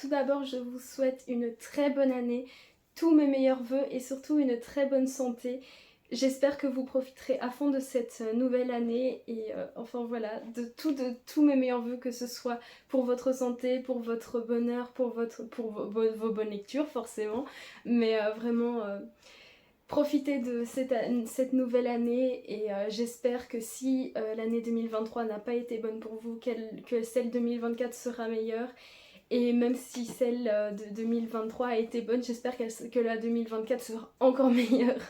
tout d'abord, je vous souhaite une très bonne année, tous mes meilleurs vœux et surtout une très bonne santé. J'espère que vous profiterez à fond de cette nouvelle année et enfin voilà, de tous mes meilleurs vœux, que ce soit pour votre santé, pour votre bonheur, pour vos bonnes lectures forcément, mais vraiment profitez de cette nouvelle année et j'espère que si l'année 2023 n'a pas été bonne pour vous, que celle 2024 sera meilleure. Et même si celle de 2023 a été bonne, j'espère que la 2024 sera encore meilleure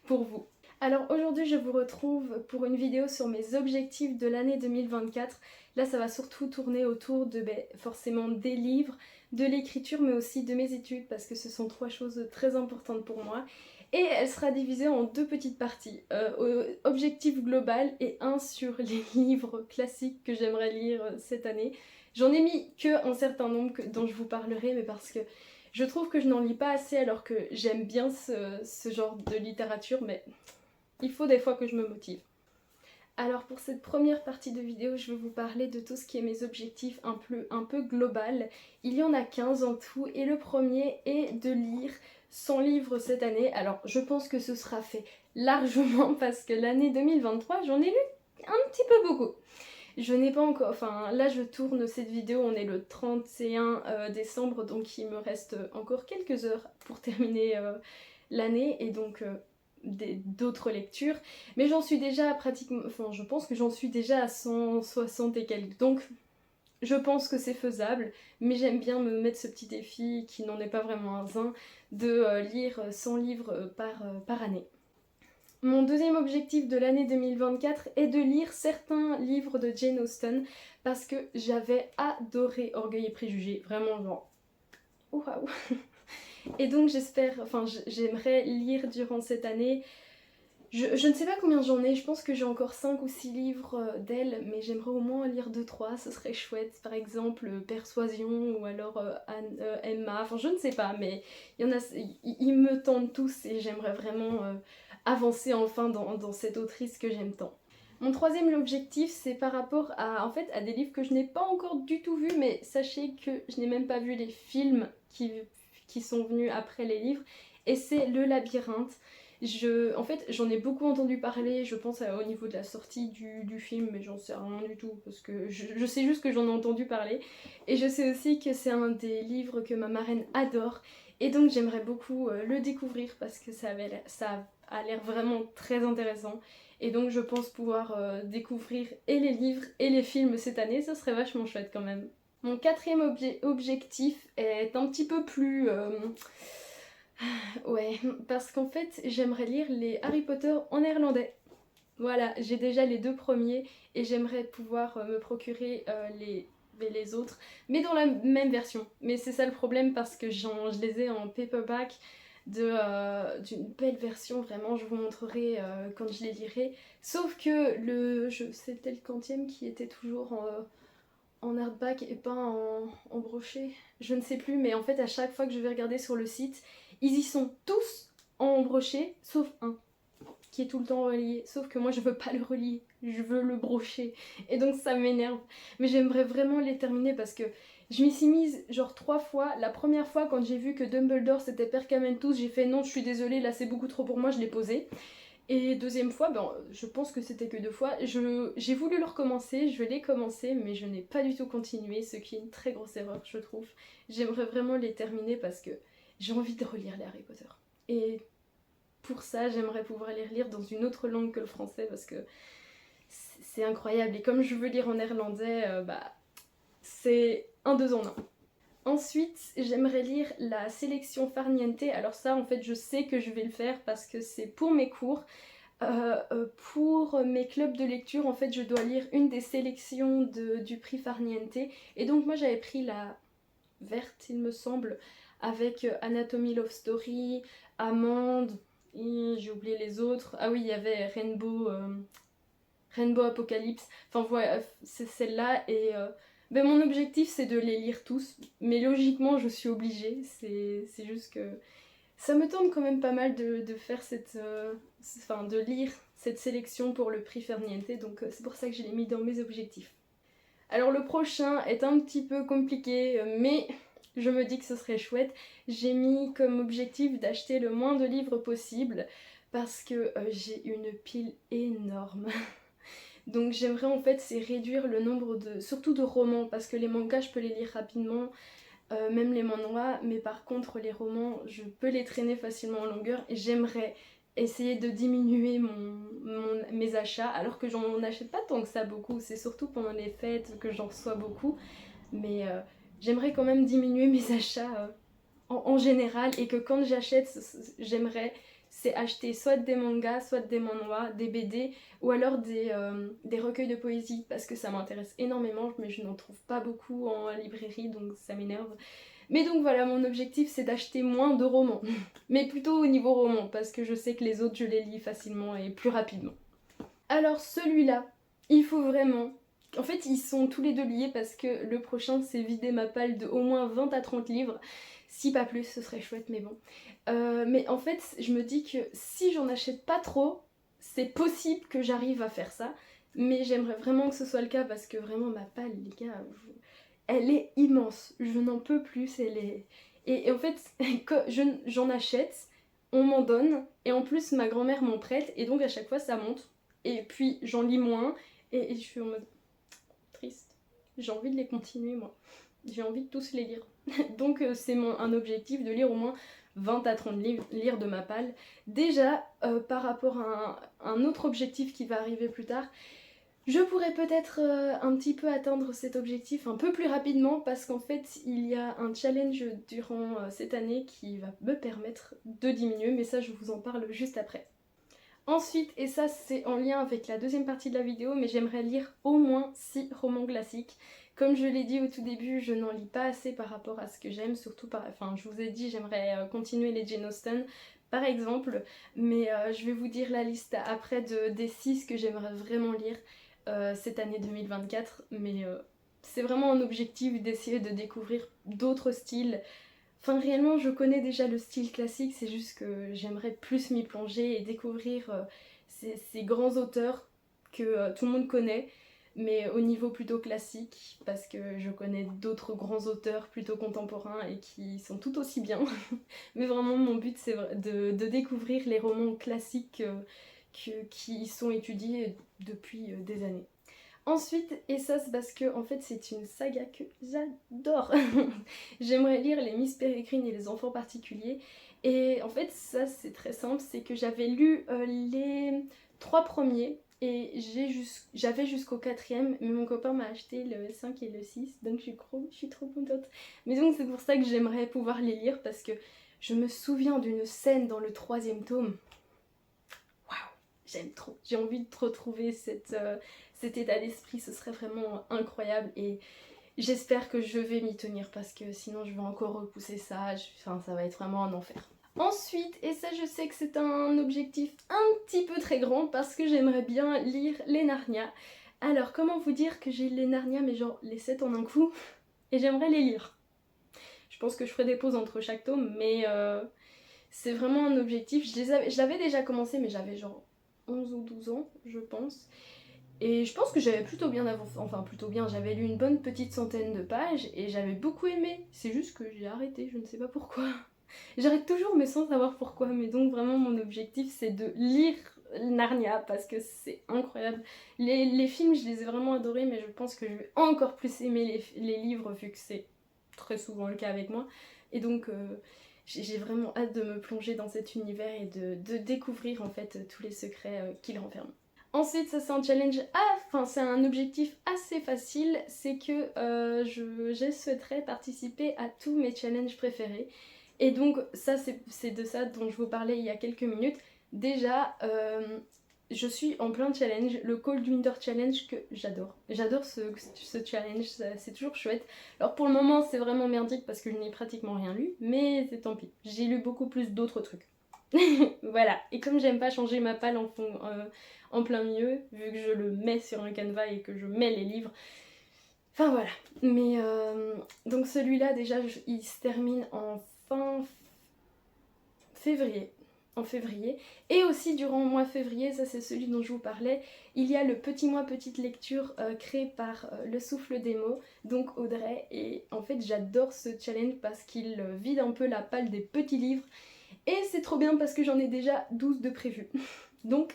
pour vous. Alors aujourd'hui je vous retrouve pour une vidéo sur mes objectifs de l'année 2024. Là ça va surtout tourner autour de forcément des livres, de l'écriture mais aussi de mes études parce que ce sont trois choses très importantes pour moi. Et elle sera divisée en deux petites parties, objectif global et un sur les livres classiques que j'aimerais lire cette année. J'en ai mis que un certain nombre dont je vous parlerai, mais parce que je trouve que je n'en lis pas assez alors que j'aime bien ce genre de littérature, mais il faut des fois que je me motive. Alors pour cette première partie de vidéo, je vais vous parler de tout ce qui est mes objectifs un peu global. Il y en a 15 en tout et le premier est de lire 100 livres cette année. Alors je pense que ce sera fait largement parce que l'année 2023, j'en ai lu un petit peu beaucoup. Je n'ai pas encore, enfin là je tourne cette vidéo, on est le 31 décembre, donc il me reste encore quelques heures pour terminer l'année et donc d'autres lectures, mais j'en suis déjà pratiquement, enfin je pense que j'en suis déjà à 160 et quelques, donc je pense que c'est faisable, mais j'aime bien me mettre ce petit défi qui n'en est pas vraiment un, de lire 100 livres par année. Mon deuxième objectif de l'année 2024 est de lire certains livres de Jane Austen parce que j'avais adoré Orgueil et Préjugés, vraiment genre waouh. Et donc j'aimerais lire durant cette année. Je ne sais pas combien j'en ai, je pense que j'ai encore 5 ou 6 livres d'elle, mais j'aimerais au moins en lire 2-3, ce serait chouette. Par exemple Persuasion ou alors Emma, enfin je ne sais pas, mais il y en a, ils me tentent tous et j'aimerais vraiment avancer enfin dans cette autrice que j'aime tant. Mon troisième objectif, c'est par rapport à, en fait, à des livres que je n'ai pas encore du tout vus, mais sachez que je n'ai même pas vu les films qui sont venus après les livres, et c'est Le Labyrinthe. En fait, j'en ai beaucoup entendu parler, je pense au niveau de la sortie du film, mais j'en sais rien du tout, parce que je sais juste que j'en ai entendu parler, et je sais aussi que c'est un des livres que ma marraine adore, et donc j'aimerais beaucoup le découvrir, parce que ça a l'air vraiment très intéressant, et donc je pense pouvoir découvrir et les livres et les films cette année, ça serait vachement chouette quand même. Mon quatrième objectif est un petit peu plus... ouais, parce qu'en fait j'aimerais lire les Harry Potter en néerlandais. Voilà, j'ai déjà les deux premiers et j'aimerais pouvoir me procurer les autres, mais dans la même version. Mais c'est ça le problème parce que je les ai en paperback d'une belle version, vraiment, je vous montrerai quand je les lirai. Sauf que c'était le quantième qui était toujours en hardback et pas en brochet. Je ne sais plus, mais en fait à chaque fois que je vais regarder sur le site, ils y sont tous en brochet, sauf un qui est tout le temps relié, sauf que moi je veux pas le relier, je veux le brocher, et donc ça m'énerve. Mais j'aimerais vraiment les terminer parce que je m'y suis mise genre 3 fois. La première fois quand j'ai vu que Dumbledore c'était Perkamentus, j'ai fait non je suis désolée, là c'est beaucoup trop pour moi, je l'ai posé. Et deuxième fois, je pense que c'était que 2 fois, j'ai voulu le recommencer, je l'ai commencé, mais je n'ai pas du tout continué, ce qui est une très grosse erreur je trouve. J'aimerais vraiment les terminer parce que j'ai envie de relire les Harry Potter. Et pour ça, j'aimerais pouvoir les relire dans une autre langue que le français parce que c'est incroyable. Et comme je veux lire en néerlandais, c'est un 2 en 1. Ensuite, j'aimerais lire la sélection Farniente. Alors ça, en fait, je sais que je vais le faire parce que c'est pour mes cours. Pour mes clubs de lecture, en fait, je dois lire une des sélections du prix Farniente. Et donc moi, j'avais pris la verte, il me semble, avec Anatomy Love Story, Amande, j'ai oublié les autres. Ah oui, il y avait Rainbow Apocalypse. Enfin voilà, c'est celle-là. Et mon objectif c'est de les lire tous. Mais logiquement je suis obligée. C'est juste que ça me tente quand même pas mal de faire de lire cette sélection pour le prix Ferniente. Donc c'est pour ça que je l'ai mis dans mes objectifs. Alors le prochain est un petit peu compliqué, mais je me dis que ce serait chouette. J'ai mis comme objectif d'acheter le moins de livres possible parce que j'ai une pile énorme. Donc j'aimerais en fait c'est réduire le nombre surtout de romans parce que les mangas je peux les lire rapidement, même les manhwas, mais par contre les romans je peux les traîner facilement en longueur et j'aimerais essayer de diminuer mes achats alors que j'en achète pas tant que ça beaucoup, c'est surtout pendant les fêtes que j'en reçois beaucoup, mais j'aimerais quand même diminuer mes achats en général et que quand j'achète j'aimerais c'est acheter soit des mangas, soit des manhwas, des BD ou alors des recueils de poésie parce que ça m'intéresse énormément mais je n'en trouve pas beaucoup en librairie donc ça m'énerve. Mais donc voilà, mon objectif c'est d'acheter moins de romans, mais plutôt au niveau roman parce que je sais que les autres je les lis facilement et plus rapidement. Alors celui-là, il faut vraiment... En fait ils sont tous les deux liés parce que le prochain c'est vider ma palle de au moins 20 à 30 livres. Si pas plus, ce serait chouette, mais bon. Mais en fait, je me dis que si j'en achète pas trop, c'est possible que j'arrive à faire ça. Mais j'aimerais vraiment que ce soit le cas parce que vraiment ma palle, les gars, elle est immense. Je n'en peux plus, elle est... Et en fait, quand j'en achète, on m'en donne. Et en plus, ma grand-mère m'en prête. Et donc à chaque fois, ça monte. Et puis, j'en lis moins. Et je suis en mode... triste. J'ai envie de les continuer, moi. J'ai envie de tous les lire. Donc c'est un objectif de lire au moins 20 à 30 livres, lire de ma palle. Déjà, par rapport à un autre objectif qui va arriver plus tard, je pourrais peut-être un petit peu atteindre cet objectif un peu plus rapidement parce qu'en fait il y a un challenge durant cette année qui va me permettre de diminuer, mais ça je vous en parle juste après. Ensuite, et ça c'est en lien avec la deuxième partie de la vidéo, mais j'aimerais lire au moins 6 romans classiques. Comme je l'ai dit au tout début, je n'en lis pas assez par rapport à ce que j'aime, surtout enfin je vous ai dit j'aimerais continuer les Jane Austen par exemple, mais je vais vous dire la liste après des 6 que j'aimerais vraiment lire cette année 2024, mais c'est vraiment un objectif d'essayer de découvrir d'autres styles. Enfin réellement je connais déjà le style classique, c'est juste que j'aimerais plus m'y plonger et découvrir ces grands auteurs que tout le monde connaît, mais au niveau plutôt classique, parce que je connais d'autres grands auteurs plutôt contemporains et qui sont tout aussi bien. Mais vraiment mon but c'est de découvrir les romans classiques qui sont étudiés depuis des années. Ensuite, et ça c'est parce que en fait c'est une saga que j'adore. J'aimerais lire les Miss Peregrine et les enfants particuliers. Et en fait ça c'est très simple, c'est que j'avais lu les 3 premiers et j'avais jusqu'au 4e, mais mon copain m'a acheté le 5 et le 6, donc je suis trop contente. Mais donc c'est pour ça que j'aimerais pouvoir les lire parce que je me souviens d'une scène dans le 3e tome. J'aime trop, j'ai envie de retrouver cet état d'esprit, ce serait vraiment incroyable et j'espère que je vais m'y tenir parce que sinon je vais encore repousser ça, enfin ça va être vraiment un enfer. Ensuite, et ça je sais que c'est un objectif un petit peu très grand parce que j'aimerais bien lire les Narnia. Alors comment vous dire que j'ai les Narnia mais genre les 7 en un coup et j'aimerais les lire. Je pense que je ferai des pauses entre chaque tome mais c'est vraiment un objectif. Je l'avais déjà commencé mais j'avais genre 11 ou 12 ans je pense. Et je pense que j'avais plutôt bien avancé, enfin plutôt bien, j'avais lu une bonne petite centaine de pages et j'avais beaucoup aimé. C'est juste que j'ai arrêté, je ne sais pas pourquoi. J'arrête toujours mais sans savoir pourquoi, mais donc vraiment mon objectif c'est de lire Narnia parce que c'est incroyable. Les films je les ai vraiment adorés mais je pense que je vais encore plus aimer les livres vu que c'est très souvent le cas avec moi. Et donc j'ai vraiment hâte de me plonger dans cet univers et de découvrir en fait tous les secrets qu'il renferme. Ensuite, ça c'est un challenge, enfin c'est un objectif assez facile, c'est que je souhaiterais participer à tous mes challenges préférés. Et donc ça c'est de ça dont je vous parlais il y a quelques minutes. Déjà, je suis en plein challenge, le Cold Winter Challenge que j'adore. J'adore ce challenge, c'est toujours chouette. Alors pour le moment c'est vraiment merdique parce que je n'ai pratiquement rien lu, mais c'est tant pis. J'ai lu beaucoup plus d'autres trucs. Voilà, et comme j'aime pas changer ma palle en plein milieu, vu que je le mets sur un canevas et que je mets les livres, enfin voilà. Mais donc celui-là déjà il se termine en fin février. en février. Et aussi durant le mois février, ça c'est celui dont je vous parlais, il y a le petit mois petite lecture créé par Le Souffle des mots, donc Audrey. Et en fait j'adore ce challenge parce qu'il vide un peu la palle des petits livres. Et c'est trop bien parce que j'en ai déjà 12 de prévus. Donc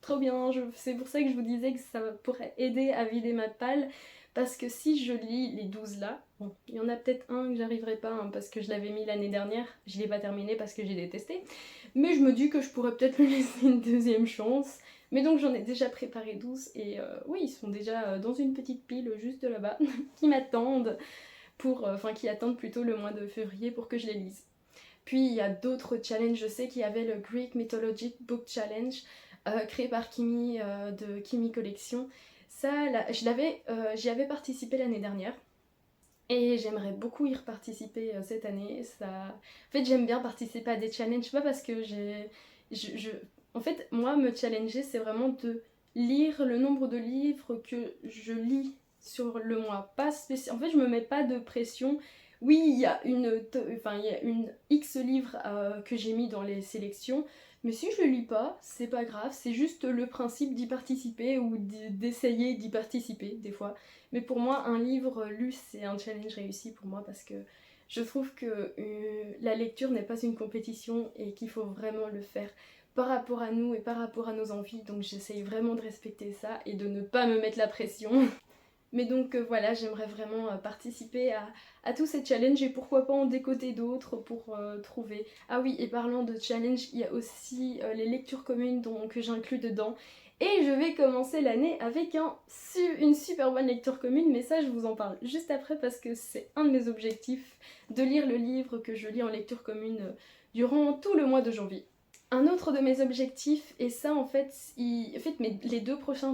trop bien, c'est pour ça que je vous disais que ça pourrait aider à vider ma palle. Parce que si je lis les 12 là, bon, il y en a peut-être un que j'arriverai pas hein, parce que je l'avais mis l'année dernière, je l'ai pas terminé parce que j'ai détesté. Mais je me dis que je pourrais peut-être lui laisser une deuxième chance. Mais donc j'en ai déjà préparé 12 et oui, ils sont déjà dans une petite pile juste là-bas qui m'attendent enfin qui attendent plutôt le mois de février pour que je les lise. Puis il y a d'autres challenges, je sais qu'il y avait le Greek Mythologic Book Challenge créé par Kimi de Kimi Collection. Ça, j'y avais participé l'année dernière et j'aimerais beaucoup y reparticiper cette année. En fait, j'aime bien participer à des challenges, pas parce que En fait, moi, me challenger, c'est vraiment de lire le nombre de livres que je lis sur le mois. En fait, je me mets pas de pression. Oui, il y a une X livres que j'ai mis dans les sélections, mais si je le lis pas, c'est pas grave, c'est juste le principe d'y participer ou d'essayer d'y participer des fois. Mais pour moi, un livre lu, c'est un challenge réussi pour moi parce que je trouve que la lecture n'est pas une compétition et qu'il faut vraiment le faire par rapport à nous et par rapport à nos envies. Donc j'essaye vraiment de respecter ça et de ne pas me mettre la pression. Mais donc voilà, j'aimerais vraiment participer à tous ces challenges et pourquoi pas en décoder d'autres pour trouver. Ah oui, et parlant de challenge, il y a aussi les lectures communes que j'inclus dedans. Et je vais commencer l'année avec une super bonne lecture commune, mais ça je vous en parle juste après parce que c'est un de mes objectifs de lire le livre que je lis en lecture commune durant tout le mois de janvier. Un autre de mes objectifs, et ça en fait, les deux prochains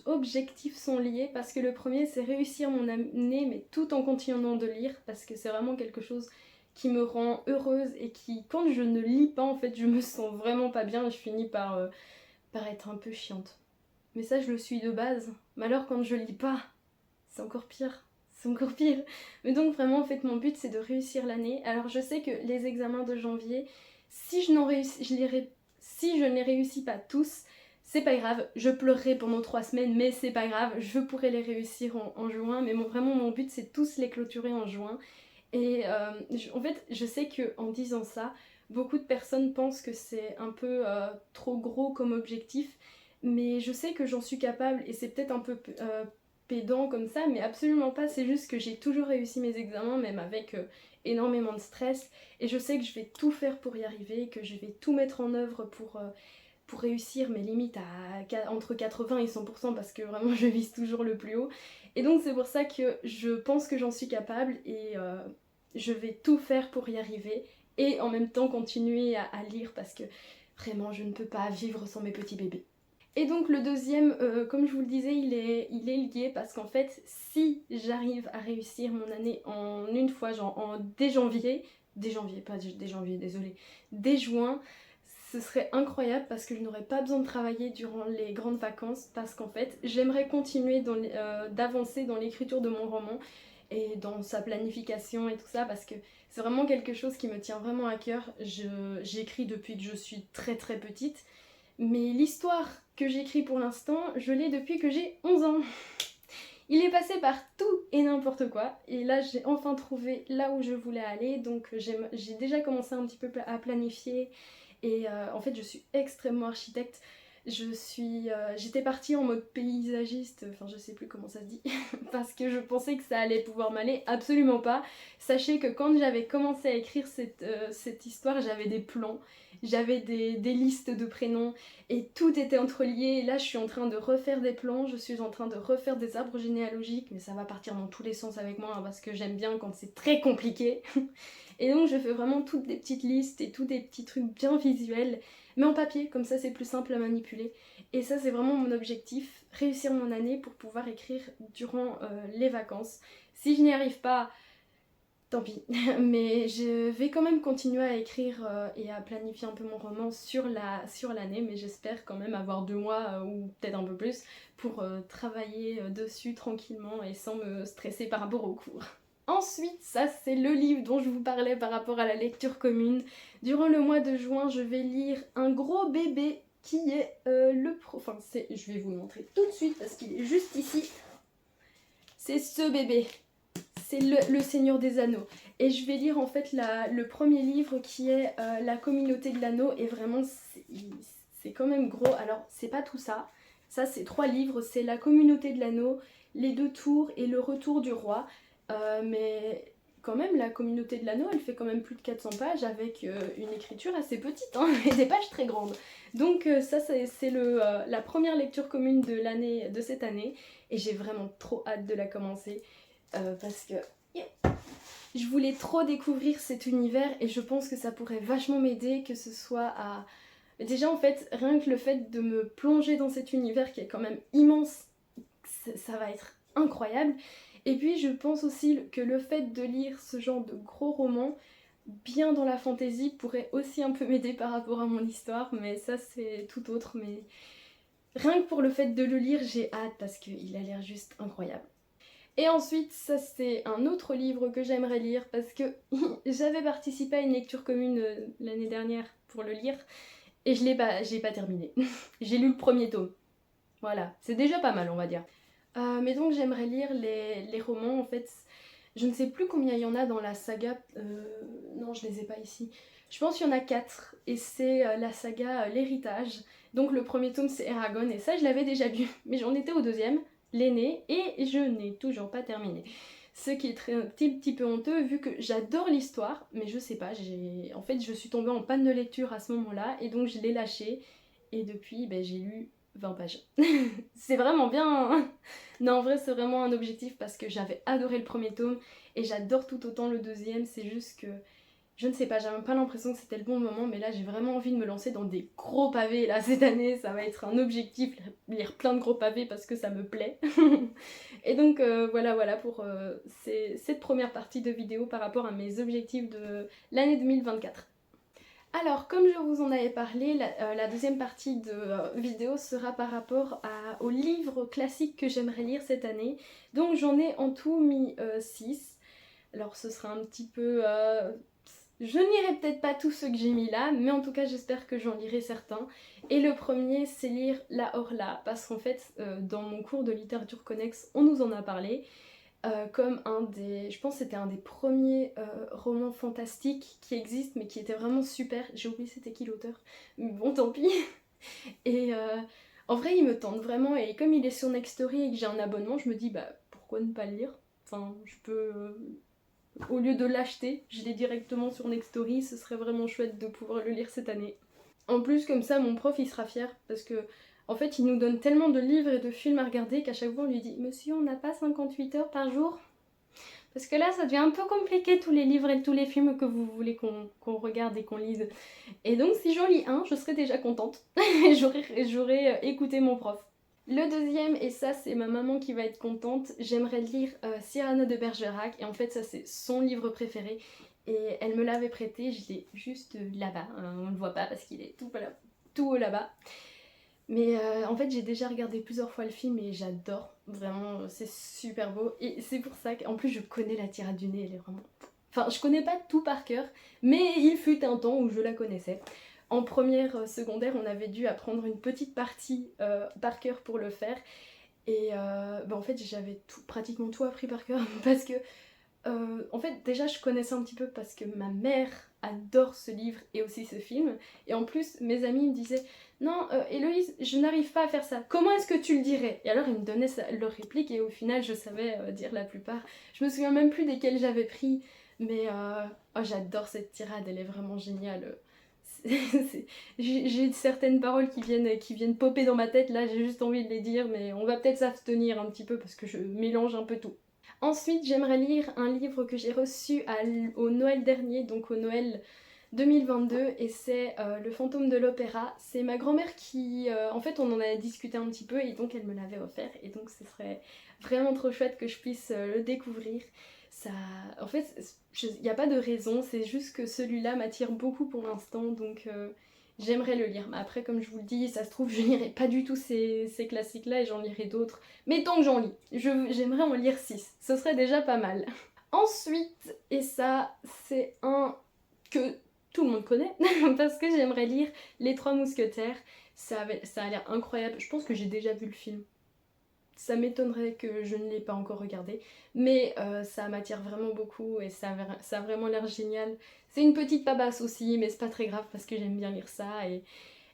objectifs sont liés parce que le premier c'est réussir mon année mais tout en continuant de lire parce que c'est vraiment quelque chose qui me rend heureuse et qui, quand je ne lis pas en fait, je me sens vraiment pas bien et je finis par être un peu chiante. Mais ça je le suis de base, mais alors quand je lis pas, c'est encore pire. C'est encore pire. Mais donc vraiment en fait mon but c'est de réussir l'année. Alors je sais que les examens de janvier, si je ne les réussis pas tous, c'est pas grave, je pleurerai pendant 3 semaines, mais c'est pas grave, je pourrai les réussir en juin. Mais vraiment mon but c'est tous les clôturer en juin. Et en fait je sais qu'en disant ça, beaucoup de personnes pensent que c'est un peu trop gros comme objectif. Mais je sais que j'en suis capable et c'est peut-être un peu pédant comme ça, mais absolument pas, c'est juste que j'ai toujours réussi mes examens, même avec énormément de stress, et je sais que je vais tout faire pour y arriver, que je vais tout mettre en œuvre pour réussir mes limites entre 80 et 100% parce que vraiment je vise toujours le plus haut. Et donc c'est pour ça que je pense que j'en suis capable et je vais tout faire pour y arriver et en même temps continuer à lire parce que vraiment je ne peux pas vivre sans mes petits bébés. Et donc le deuxième, comme je vous le disais, il est lié parce qu'en fait, si j'arrive à réussir mon année en une fois, genre dès janvier, désolé, dès juin, ce serait incroyable parce que je n'aurais pas besoin de travailler durant les grandes vacances parce qu'en fait, j'aimerais continuer d'avancer dans l'écriture de mon roman et dans sa planification et tout ça parce que c'est vraiment quelque chose qui me tient vraiment à cœur. J'écris depuis que je suis très très petite. Mais l'histoire que j'écris pour l'instant, je l'ai depuis que j'ai 11 ans. Il est passé par tout et n'importe quoi. Et là, j'ai enfin trouvé là où je voulais aller. Donc j'ai déjà commencé un petit peu à planifier. Et en fait, je suis extrêmement architecte. J'étais partie en mode paysagiste, enfin je sais plus comment ça se dit, parce que je pensais que ça allait pouvoir m'aller, absolument pas. Sachez que quand j'avais commencé à écrire cette histoire, j'avais des plans, j'avais des listes de prénoms et tout était entrelié. Et là je suis en train de refaire des plans, je suis en train de refaire des arbres généalogiques, mais ça va partir dans tous les sens avec moi hein, parce que j'aime bien quand c'est très compliqué. Et donc je fais vraiment toutes des petites listes et tous des petits trucs bien visuels, mais en papier, comme ça c'est plus simple à manipuler. Et ça c'est vraiment mon objectif, réussir mon année pour pouvoir écrire durant les vacances. Si je n'y arrive pas, tant pis. Mais je vais quand même continuer à écrire et à planifier un peu mon roman sur l'année, mais j'espère quand même avoir 2 mois ou peut-être un peu plus pour travailler dessus tranquillement et sans me stresser par rapport aux cours. Ensuite, ça c'est le livre dont je vous parlais par rapport à la lecture commune. Durant le mois de juin, je vais lire Un gros bébé qui est Enfin, je vais vous le montrer tout de suite parce qu'il est juste ici. C'est ce bébé. C'est le Seigneur des Anneaux. Et je vais lire en fait le premier livre qui est La communauté de l'anneau. Et vraiment, c'est quand même gros. Alors, c'est pas tout ça. Ça, c'est 3 livres. C'est La communauté de l'anneau, Les 2 tours et Le retour du roi. Mais quand même, La communauté de l'anneau, elle fait quand même plus de 400 pages avec une écriture assez petite, hein, et des pages très grandes. Donc ça, c'est la première lecture commune de cette année. Et j'ai vraiment trop hâte de la commencer. Parce que je voulais trop découvrir cet univers et je pense que ça pourrait vachement m'aider, que ce soit à... Déjà en fait, rien que le fait de me plonger dans cet univers qui est quand même immense, ça va être incroyable. Et puis je pense aussi que le fait de lire ce genre de gros romans, bien dans la fantaisie, pourrait aussi un peu m'aider par rapport à mon histoire, mais ça c'est tout autre. Mais rien que pour le fait de le lire, j'ai hâte parce qu'il a l'air juste incroyable. Et ensuite, ça c'est un autre livre que j'aimerais lire parce que j'avais participé à une lecture commune l'année dernière pour le lire et j'ai pas terminé. J'ai lu le premier tome. Voilà, c'est déjà pas mal on va dire. Mais donc j'aimerais lire les romans en fait. Je ne sais plus combien il y en a dans la saga. Non, je les ai pas ici. Je pense qu'il y en a 4 et c'est la saga L'Héritage. Donc le premier tome c'est Eragon et ça je l'avais déjà lu. Mais j'en étais au deuxième, l'aîné, et je n'ai toujours pas terminé. Ce qui est un petit peu honteux vu que j'adore l'histoire, mais je sais pas, en fait je suis tombée en panne de lecture à ce moment-là et donc je l'ai lâché. Et depuis, ben, j'ai lu 20 pages. C'est vraiment bien, hein. Non, en vrai, c'est vraiment un objectif parce que j'avais adoré le premier tome et j'adore tout autant le deuxième. C'est juste que, je ne sais pas, j'avais pas l'impression que c'était le bon moment, mais là, j'ai vraiment envie de me lancer dans des gros pavés. Là, cette année, ça va être un objectif, lire plein de gros pavés parce que ça me plaît. Et donc, voilà pour cette première partie de vidéo par rapport à mes objectifs de l'année 2024. Alors, comme je vous en avais parlé, la deuxième partie de vidéo sera par rapport aux livres classiques que j'aimerais lire cette année. Donc j'en ai en tout mis 6. Alors ce sera un petit peu... Je n'irai peut-être pas tous ceux que j'ai mis là, mais en tout cas j'espère que j'en lirai certains. Et le premier, c'est lire La Horla, parce qu'en fait, dans mon cours de littérature connexe, on nous en a parlé. Comme je pense que c'était un des premiers romans fantastiques qui existent mais qui était vraiment super. J'ai oublié c'était qui l'auteur, mais bon tant pis. Et en vrai il me tente vraiment et comme il est sur Nextory et que j'ai un abonnement, je me dis bah pourquoi ne pas le lire. Enfin je peux, au lieu de l'acheter, je l'ai directement sur Nextory, ce serait vraiment chouette de pouvoir le lire cette année. En plus comme ça mon prof il sera fier parce que en fait, il nous donne tellement de livres et de films à regarder qu'à chaque fois on lui dit « Monsieur, on n'a pas 58 heures par jour ?» Parce que là, ça devient un peu compliqué tous les livres et tous les films que vous voulez qu'on regarde et qu'on lise. Et donc, si j'en lis un, je serai déjà contente. J'aurai écouté mon prof. Le deuxième, et ça c'est ma maman qui va être contente, j'aimerais lire Cyrano de Bergerac. Et en fait, ça c'est son livre préféré. Et elle me l'avait prêté, je l'ai juste là-bas. On ne le voit pas parce qu'il est tout haut là-bas. Mais en fait j'ai déjà regardé plusieurs fois le film et j'adore, vraiment c'est super beau et c'est pour ça qu'en plus je connais la tirade du nez, elle est vraiment... Enfin je connais pas tout par cœur, mais il fut un temps où je la connaissais. En première secondaire on avait dû apprendre une petite partie par cœur pour le faire et bah, en fait j'avais pratiquement tout appris par cœur parce que en fait déjà je connaissais un petit peu parce que ma mère adore ce livre et aussi ce film et en plus mes amis me disaient non Héloïse je n'arrive pas à faire ça, comment est-ce que tu le dirais? Et alors ils me donnaient leur réplique et au final je savais dire la plupart. Je me souviens même plus desquels j'avais pris mais oh, j'adore cette tirade, elle est vraiment géniale. J'ai certaines paroles qui viennent popper dans ma tête, là j'ai juste envie de les dire mais on va peut-être s'abstenir un petit peu parce que je mélange un peu tout. Ensuite, j'aimerais lire un livre que j'ai reçu au Noël dernier, donc au Noël 2022, et c'est Le fantôme de l'opéra. C'est ma grand-mère qui... en fait, on en a discuté un petit peu, et donc elle me l'avait offert, et donc ce serait vraiment trop chouette que je puisse le découvrir. Ça... En fait, il n'y a pas de raison, c'est juste que celui-là m'attire beaucoup pour l'instant, donc... J'aimerais le lire, mais après comme je vous le dis, ça se trouve je lirai pas du tout ces classiques là et j'en lirai d'autres. Mais tant que j'en lis, j'aimerais en lire 6, ce serait déjà pas mal. Ensuite, et ça c'est un que tout le monde connaît, parce que j'aimerais lire Les Trois Mousquetaires. Ça a l'air incroyable, je pense que j'ai déjà vu le film. Ça m'étonnerait que je ne l'ai pas encore regardé, mais ça m'attire vraiment beaucoup et ça a vraiment l'air génial. C'est une petite tabasse aussi, mais c'est pas très grave parce que j'aime bien lire ça et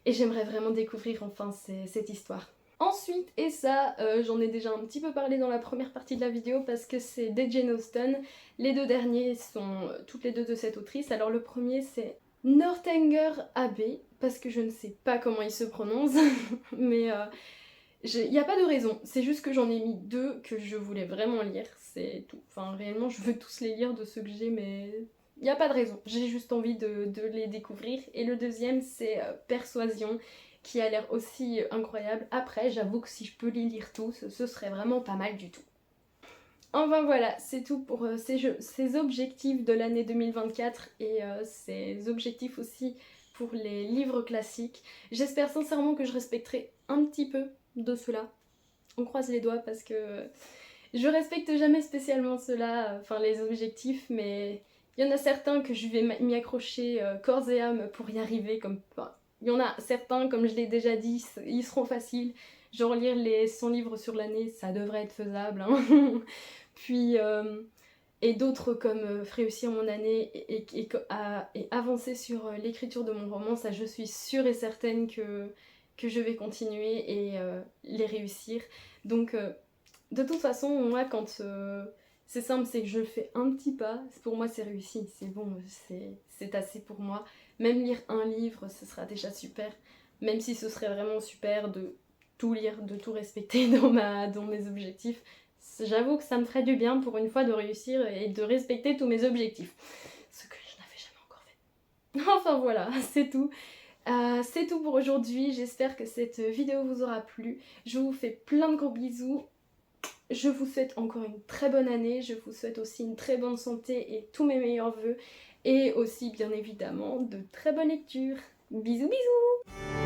j'aimerais vraiment découvrir enfin cette histoire. Ensuite, et ça, j'en ai déjà un petit peu parlé dans la première partie de la vidéo parce que c'est des Jane Austen. Les deux derniers sont toutes les deux de cette autrice. Alors le premier c'est Northanger Abbey, parce que je ne sais pas comment il se prononce, mais il n'y a pas de raison, c'est juste que j'en ai mis deux que je voulais vraiment lire, c'est tout. Enfin réellement je veux tous les lire de ceux que j'ai, mais il n'y a pas de raison, j'ai juste envie de les découvrir. Et le deuxième c'est Persuasion, qui a l'air aussi incroyable. Après j'avoue que si je peux les lire tous, ce serait vraiment pas mal du tout. Enfin voilà, c'est tout pour ces objectifs de l'année 2024 et ces objectifs aussi pour les livres classiques. J'espère sincèrement que je respecterai un petit peu de cela. On croise les doigts parce que je respecte jamais spécialement cela, enfin les objectifs, mais il y en a certains que je vais m'y accrocher corps et âme pour y arriver. Enfin, il y en a certains, comme je l'ai déjà dit, ils seront faciles. Genre lire les 100 livres sur l'année, ça devrait être faisable. Hein. Puis, et d'autres comme réussir mon année et avancer sur l'écriture de mon roman, ça je suis sûre et certaine que je vais continuer et les réussir. Donc de toute façon, moi quand c'est simple, c'est que je fais un petit pas, pour moi c'est réussi, c'est bon, c'est assez pour moi. Même lire un livre, ce sera déjà super, même si ce serait vraiment super de tout lire, de tout respecter dans mes objectifs. J'avoue que ça me ferait du bien pour une fois de réussir et de respecter tous mes objectifs. Ce que je n'avais jamais encore fait. Enfin voilà, c'est tout. C'est tout pour aujourd'hui, j'espère que cette vidéo vous aura plu. Je vous fais plein de gros bisous. Je vous souhaite encore une très bonne année, je vous souhaite aussi une très bonne santé et tous mes meilleurs vœux. Et aussi bien évidemment de très bonnes lectures. Bisous bisous.